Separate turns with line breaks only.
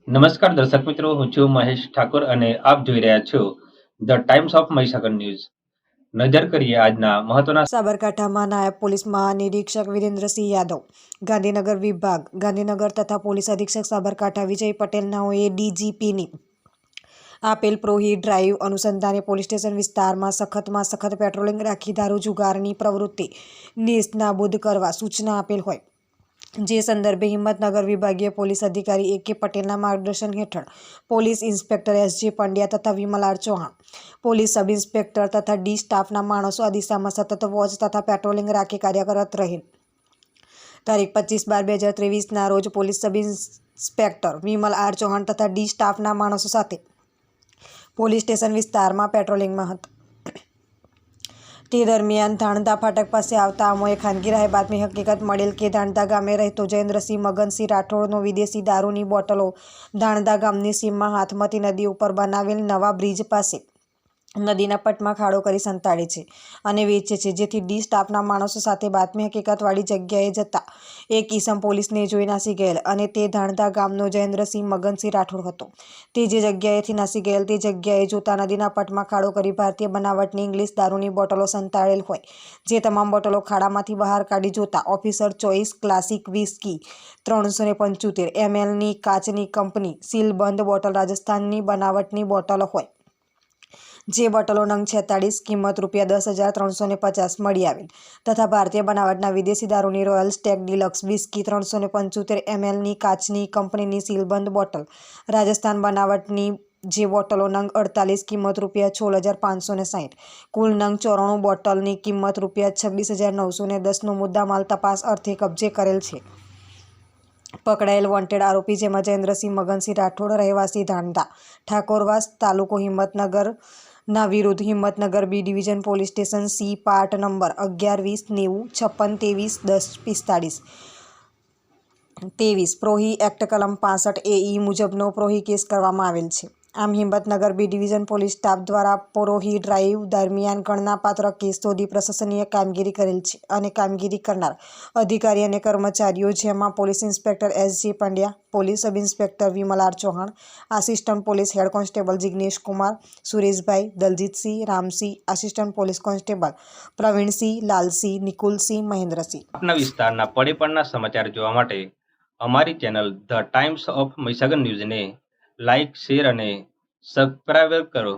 નમસ્કાર દર્શક મિત્રો, હું છું મહેશ ઠાકોર અને આપ જોઈ રહ્યા છો the times of Mahisagar news. નજર કરીએ આજના મહત્વના.
સાબરકાંઠામાં નાયબ પોલીસ મહાનિરીક્ષક વિરેન્દ્રસિંહ યાદવ, ગાંધીનગર વિભાગ ગાંધીનગર તથા પોલીસ અધિક્ષક સાબરકાંઠા વિજય પટેલ નાઓએ ડીજીપીની આપેલ પ્રોહી ડ્રાઈવ અનુસંધાને પોલીસ સ્ટેશન વિસ્તારમાં સખતમાં સખત પેટ્રોલિંગ રાખી દારૂ જુગારની પ્રવૃત્તિ નેસ્તનાબૂદ કરવા સૂચના આપેલ હોય, જે સંદર્ભે હિંમતનગર વિભાગીય પોલીસ અધિકારી એ.કે. પટેલના માર્ગદર્શન હેઠળ પોલીસ ઇન્સ્પેક્ટર એસ.જે. પંડ્યા તથા Vimal R Chauhan, police sub inspector તથા ડી સ્ટાફના માણસો આ દિશામાં સતત વોચ તથા પેટ્રોલિંગ રાખી કાર્યરત રહેલ. તારીખ 25/12/2023ના રોજ police sub inspector Vimal R Chauhan તથા ડી સ્ટાફના માણસો સાથે પોલીસ સ્ટેશન વિસ્તારમાં પેટ્રોલિંગમાં હતા. તે દરમિયાન ધાણધા ફાટક પાસે આવતા અમોએ ખાનગી રાહે બાતમી હકીકત મળેલ કે ધાણધા ગામે રહેતો જયેન્દ્રસિંહ મગનસિંહ રાઠોડનો વિદેશી દારૂની બોટલો ધાણધા ગામની સીમમાં હાથમતી નદી ઉપર બનાવેલ નવા બ્રિજ પાસે નદીના પટમાં ખાડો કરી સંતાડે છે અને વેચે છે, જેથી ડી સ્ટાફના માણસો સાથે બાતમી હકીકતવાળી જગ્યાએ જતા એક ઈસમ પોલીસને જોઈ નાસી ગયેલ અને તે ધાણધા ગામનો જયેન્દ્રસિંહ મગનસિંહ રાઠોડ હતો. તે જે જગ્યાએથી નાસી ગયેલ તે જગ્યાએ જોતા નદીના પટમાં ખાડો કરી ભારતીય બનાવટની ઇંગ્લિશ દારૂની બોટલો સંતાડેલ હોય, જે તમામ બોટલો ખાડામાંથી બહાર કાઢી જોતા ઓફિસર ચોઇસ ક્લાસિક વિસ્કી 375 mlની કાચની કંપની સીલબંધ બોટલ રાજસ્થાનની બનાવટની બોટલો હોય, જે બોટલો નંગ 46 કિંમત ₹10,350 મળી આવેલ તથા ભારતીય બનાવટના વિદેશી દારૂની રોયલ સ્ટેગ ડિલક્સ વિસ્કી 375 mlની કાચની કંપનીની સીલબંધ બોટલ રાજસ્થાન બનાવટની જે બોટલો નંગ 48 કિંમત ₹16,560, કુલ નંગ 94 બોટલની કિંમત ₹26,910નો મુદ્દામાલ તપાસ અર્થે કબજે કરેલ છે. પકડાયેલ વોન્ટેડ આરોપી, જેમાં જયેન્દ્રસિંહ મગનસિંહ રાઠોડ રહેવાસી ધાણધા ઠાકોરવાસ તાલુકો હિંમતનગર ના વિરુદ્ધ Himmatnagar B division police station C part number 11-20-90-56-10-23 પ્રોહી એક્ટ કલમ 65 AE મુજબનો પ્રોહી કેસ કરવામાં આવેલ છે. આમ Himmatnagar B division police staff દ્વારા પ્રોહી ડ્રાઈવ દરમિયાન ગણનાપાત્ર કેસ શોધી પ્રશંસનીય કામગીરી કરેલ છે અને કામગીરી કરનાર અધિકારી અને કર્મચારીઓ, જેમાં police inspector S J. Pandya, police sub inspector Vimal R Chauhan, assistant police head constable Jignesh Kumar, Sureshbhai, Daljitsinh, Ramsinh, assistant police constable Pravinsinh, Lalsinh, Nikulsinh, Mahendrasinh.
આપના વિસ્તારના પડે સમાચાર જોવા માટે અમારી channel the times of Mahisagar ન્યૂઝને લાઇક, શેર અને સબસ્ક્રાઇબ કરો.